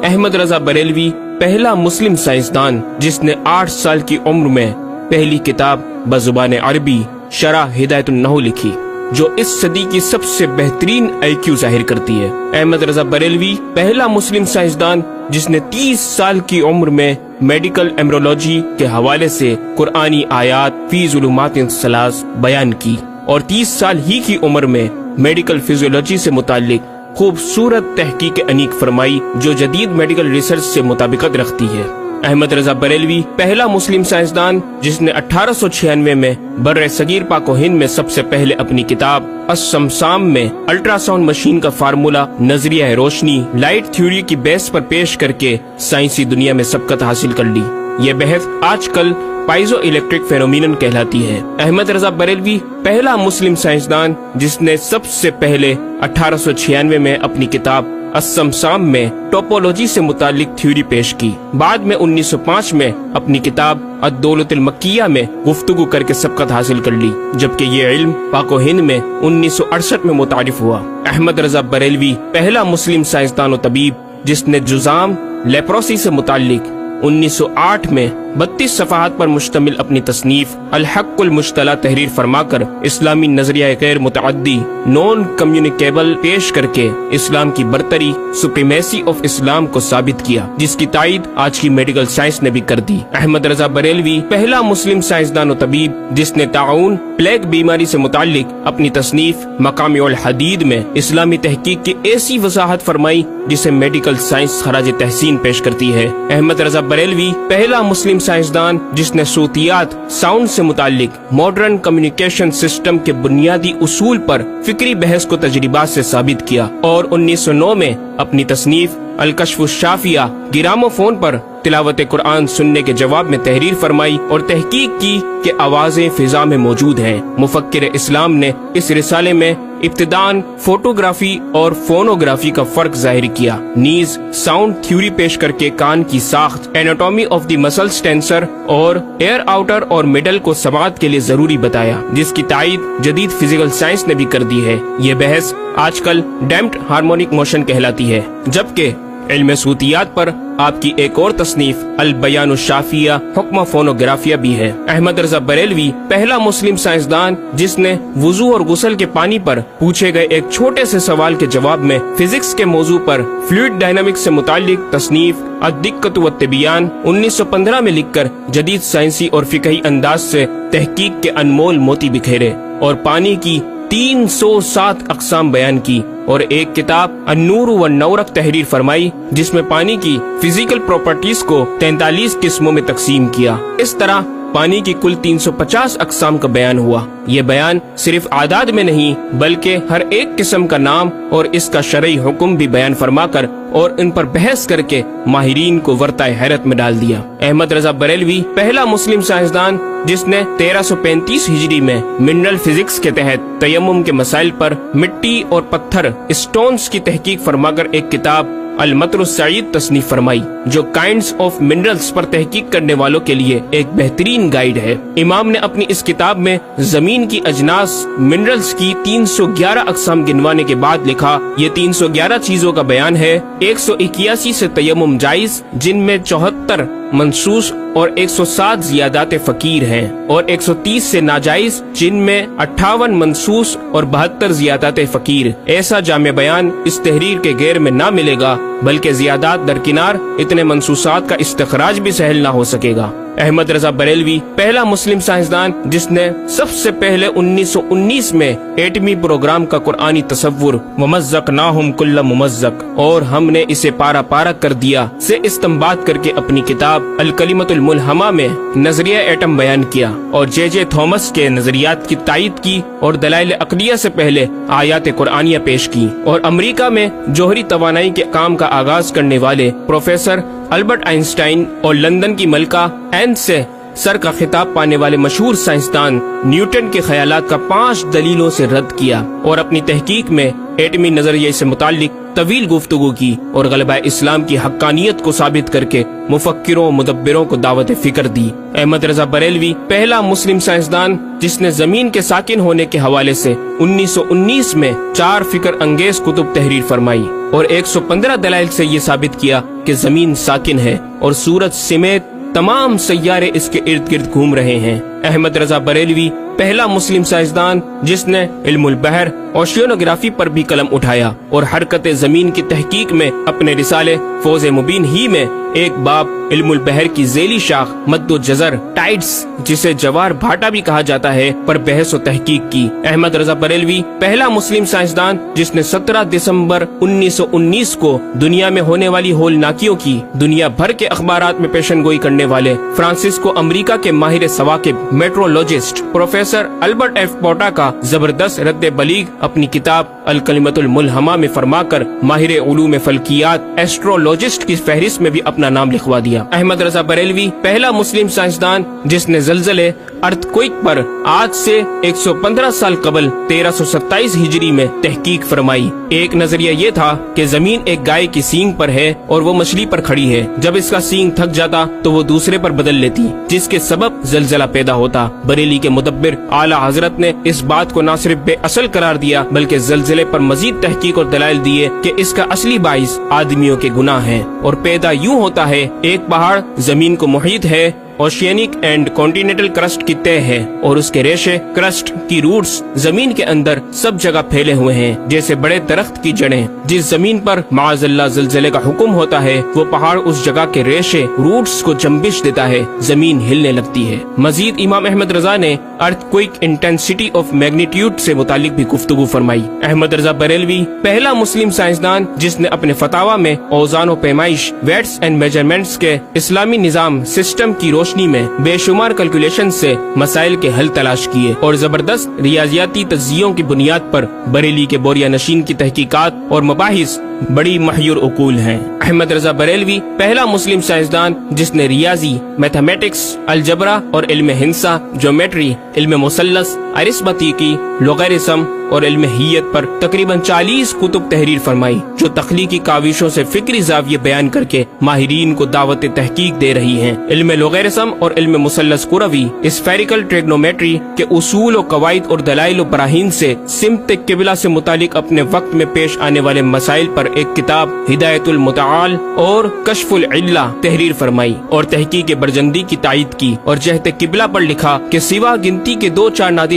احمد رضا بریلوی پہلا مسلم سائنسدان جس نے 8 سال کی عمر میں پہلی کتاب بزبان عربی شرح ہدایت النحو لکھی، جو اس صدی کی سب سے بہترین IQ ظاہر کرتی ہے۔ احمد رضا بریلوی پہلا مسلم سائنسدان جس نے 30 سال کی عمر میں میڈیکل ایمبرولوجی کے حوالے سے قرآنی آیات فی ظلمات ثلاث بیان کی، اور 30 سال ہی کی عمر میں میڈیکل فزیولوجی سے متعلق خوبصورت تحقیق انیق فرمائی، جو جدید میڈیکل ریسرچ سے مطابقت رکھتی ہے۔ احمد رضا بریلوی پہلا مسلم سائنسدان جس نے 1896 میں بر صغیر پاک و ہند میں سب سے پہلے اپنی کتاب السمسام میں الٹرا ساؤنڈ مشین کا فارمولا نظریہ روشنی لائٹ تھیوری کی بیس پر پیش کر کے سائنسی دنیا میں سبقت حاصل کر لی۔ یہ بحث آج کل پائزو الیکٹرک فینومینن کہلاتی ہے۔ احمد رضا بریلوی پہلا مسلم سائنسدان جس نے سب سے پہلے 1896 میں اپنی کتاب السمسام میں ٹوپولوجی سے متعلق تھیوری پیش کی۔ بعد میں 1905 میں اپنی کتاب الدولۃ المکیہ میں گفتگو کر کے سبقت حاصل کر لی، جبکہ یہ علم پاک و ہند میں 1968 میں متعارف ہوا۔ احمد رضا بریلوی پہلا مسلم سائنسدان و طبیب جس نے جذام لیپروسی سے متعلق 1908 میں 32 صفحات پر مشتمل اپنی تصنیف الحق المجتلی تحریر فرما کر اسلامی نظریہ غیر متعدی نون کمیونیکیبل پیش کر کے اسلام کی برتری سپریمیسی آف اسلام کو ثابت کیا، جس کی تائید آج کی میڈیکل سائنس نے بھی کر دی۔ احمد رضا بریلوی پہلا مسلم سائنسدان و طبیب جس نے طاعون پلیگ بیماری سے متعلق اپنی تصنیف مقامع الحدید میں اسلامی تحقیق کی ایسی وضاحت فرمائی جسے میڈیکل سائنس خراج تحسین پیش کرتی ہے۔ احمد رضا بریلوی پہلا مسلم سائنسدان جس نے صوتیات ساؤنڈ سے متعلق ماڈرن کمیونیکیشن سسٹم کے بنیادی اصول پر فکری بحث کو تجربات سے ثابت کیا، اور 1909 میں اپنی تصنیف الکشف الشافیہ گرامو فون پر تلاوت قرآن سننے کے جواب میں تحریر فرمائی اور تحقیق کی کہ آوازیں فضا میں موجود ہیں۔ مفکر اسلام نے اس رسالے میں ابتداً فوٹوگرافی اور فونوگرافی کا فرق ظاہر کیا، نیز ساؤنڈ تھیوری پیش کر کے کان کی ساخت anatomy of the muscles tensor اور ایئر آؤٹر اور مڈل کو سماعت کے لیے ضروری بتایا، جس کی تائید جدید فزیکل سائنس نے بھی کر دی ہے۔ یہ بحث آج کل ڈیمپڈ ہارمونک موشن کہلاتی ہے، جبکہ علم صوتیات پر آپ کی ایک اور تصنیف البیان الشافیہ حکم فونوگرافیہ بھی ہے۔ احمد رضا بریلوی پہلا مسلم سائنسدان جس نے وضو اور غسل کے پانی پر پوچھے گئے ایک چھوٹے سے سوال کے جواب میں فزکس کے موضوع پر فلوئڈ ڈائنامکس سے متعلق تصنیف الدقۃ والتبیان 1915 میں لکھ کر جدید سائنسی اور فقہی انداز سے تحقیق کے انمول موتی بکھیرے اور پانی کی 307 اقسام بیان کی، اور ایک کتاب النور والنورق تحریر فرمائی جس میں پانی کی فزیکل پراپرٹیز کو 43 قسموں میں تقسیم کیا۔ اس طرح پانی کی کل 350 اقسام کا بیان ہوا۔ یہ بیان صرف اعداد میں نہیں بلکہ ہر ایک قسم کا نام اور اس کا شرعی حکم بھی بیان فرما کر اور ان پر بحث کر کے ماہرین کو ورطہ حیرت میں ڈال دیا۔ احمد رضا بریلوی پہلا مسلم سائنسدان جس نے 1335 ہجری میں منرل فزکس کے تحت تیمم کے مسائل پر مٹی اور پتھر اسٹونز کی تحقیق فرما کر ایک کتاب المطر السعید تصنیف فرمائی، جو کائنڈز آف منرلز پر تحقیق کرنے والوں کے لیے ایک بہترین گائیڈ ہے۔ امام نے اپنی اس کتاب میں زمین کی اجناس منرلز کی 311 اقسام گنوانے کے بعد لکھا، یہ 311 چیزوں کا بیان ہے۔ 181 سے تیمم جائز، جن میں 74 منصوص اور 107 زیادات فقیر ہیں، اور 130 سے ناجائز، جن میں 58 منصوص اور 72 زیادات فقیر۔ ایسا جامع بیان اس تحریر کے غیر میں نہ ملے گا، بلکہ زیادات درکنار اتنے منصوصات کا استخراج بھی سہل نہ ہو سکے گا۔ احمد رضا بریلوی پہلا مسلم سائنسدان جس نے سب سے پہلے 1919 میں ایٹمی پروگرام کا قرآنی تصور ومزقناہم کل ممزق اور ہم نے اسے پارا پارا کر دیا سے استنباط کر کے اپنی کتاب الکلمۃ الملہمہ میں نظریہ ایٹم بیان کیا، اور جے جے تھامس کے نظریات کی تائید کی اور دلائل عقلیہ سے پہلے آیات قرآنیہ پیش کی، اور امریکہ میں جوہری توانائی کے کام کا آغاز کرنے والے پروفیسر البرٹ آئنسٹائن اور لندن کی ملکہ این سے سر کا خطاب پانے والے مشہور سائنسدان نیوٹن کے خیالات کا 5 دلیلوں سے رد کیا، اور اپنی تحقیق میں ایٹمی نظریے سے متعلق طویل گفتگو کی اور غلبہ اسلام کی حقانیت کو ثابت کر کے مفکروں مدبروں کو دعوت فکر دی۔ احمد رضا بریلوی پہلا مسلم سائنسدان جس نے زمین کے ساکن ہونے کے حوالے سے 1919 میں 4 فکر انگیز کتب تحریر فرمائی اور 115 دلائل سے یہ ثابت کیا کہ زمین ساکن ہے اور سورج سمیت تمام سیارے اس کے ارد گرد گھوم رہے ہیں۔ احمد رضا بریلوی پہلا مسلم سائنسدان جس نے علم البحر اوشینوگرافی پر بھی قلم اٹھایا اور حرکت زمین کی تحقیق میں اپنے رسالے فوز مبین ہی میں ایک باب علم البحر کی ذیلی شاخ مد و جزر ٹائڈس جسے جوار بھاٹا بھی کہا جاتا ہے پر بحث و تحقیق کی۔ احمد رضا بریلوی پہلا مسلم سائنسدان جس نے 17 دسمبر 1919 کو دنیا میں ہونے والی ہولناکیوں کی دنیا بھر کے اخبارات میں پیشن گوئی کرنے والے فرانسسکو امریکہ کے ماہر ثواقب میٹرولوجسٹ پروفیسر البرٹ ایف پوٹا کا زبردست رد بلیغ اپنی کتاب الکلمۃ الملہمہ میں فرما کر ماہر علوم فلکیات ایسٹرولوجسٹ کی فہرست میں بھی اپنا نام لکھوا دیا۔ احمد رضا بریلوی پہلا مسلم سائنسدان جس نے زلزلے ارتھ کوئک پر آج سے 115 سال قبل 1327 ہجری میں تحقیق فرمائی۔ ایک نظریہ یہ تھا کہ زمین ایک گائے کی سینگ پر ہے اور وہ مچھلی پر کھڑی ہے، جب اس کا سینگ تھک جاتا تو وہ دوسرے پر بدل لیتی جس کے سبب زلزلہ پیدا ہوتا۔ بریلی کے مدبر اعلی حضرت نے اس بات کو نہ صرف بے اصل قرار دیا بلکہ زلزلے پر مزید تحقیق اور دلائل دیے کہ اس کا اصلی باعث آدمیوں کے گناہ ہیں اور پیدا یوں ہوتا ہے۔ ایک پہاڑ زمین کو محیط ہے، اوشینک اینڈ کانٹیننٹل کرسٹ کی تہ ہے اور اس کے ریشے کرسٹ کی روٹس زمین کے اندر سب جگہ پھیلے ہوئے ہیں جیسے بڑے درخت کی جڑیں۔ جس زمین پر معاذ اللہ زلزلے کا حکم ہوتا ہے وہ پہاڑ اس جگہ کے ریشے روٹس کو جنبش دیتا ہے، زمین ہلنے لگتی ہے۔ مزید امام احمد رضا نے ارتھ کوئک انٹینسٹی آف میگنیٹیوڈ سے متعلق بھی گفتگو فرمائی۔ احمد رضا بریلوی پہلا مسلم سائنسدان جس نے اپنے فتاوی میں اوزان و پیمائش ویٹس اینڈ میجرمنٹس کے اسلامی نظام سسٹم کی روشنی میں بے شمار کیلکولیشن سے مسائل کے حل تلاش کیے اور زبردست ریاضیاتی تجزیوں کی بنیاد پر بریلی کے بوریا نشین کی تحقیقات اور مباحث بڑی محیر عقول ہیں۔ احمد رضا بریلوی پہلا مسلم سائنسدان جس نے ریاضی، میتھمیٹکس، الجبرا اور علم ہندسہ، جیومیٹری، علم مثلث، ارثمیٹکی، لوگرثم اور علم حیت پر تقریباً 40 کتب تحریر فرمائی جو تخلیقی کاوشوں سے فکری زاویے بیان کر کے ماہرین کو دعوت تحقیق دے رہی ہیں۔ علم لوگرثم اور علم مثلث کروی، اسفیریکل ٹریگنومیٹری کے اصول و قواعد اور دلائل و براہین سے سمت قبلہ سے متعلق اپنے وقت میں پیش آنے والے مسائل پر ایک کتاب ہدایت المتعال اور کشف العلہ تحریر فرمائی اور تحقیق برجندی کی تائید کی اور جہت قبلہ پر لکھا کہ سوا گنتی کے 2-4 نادر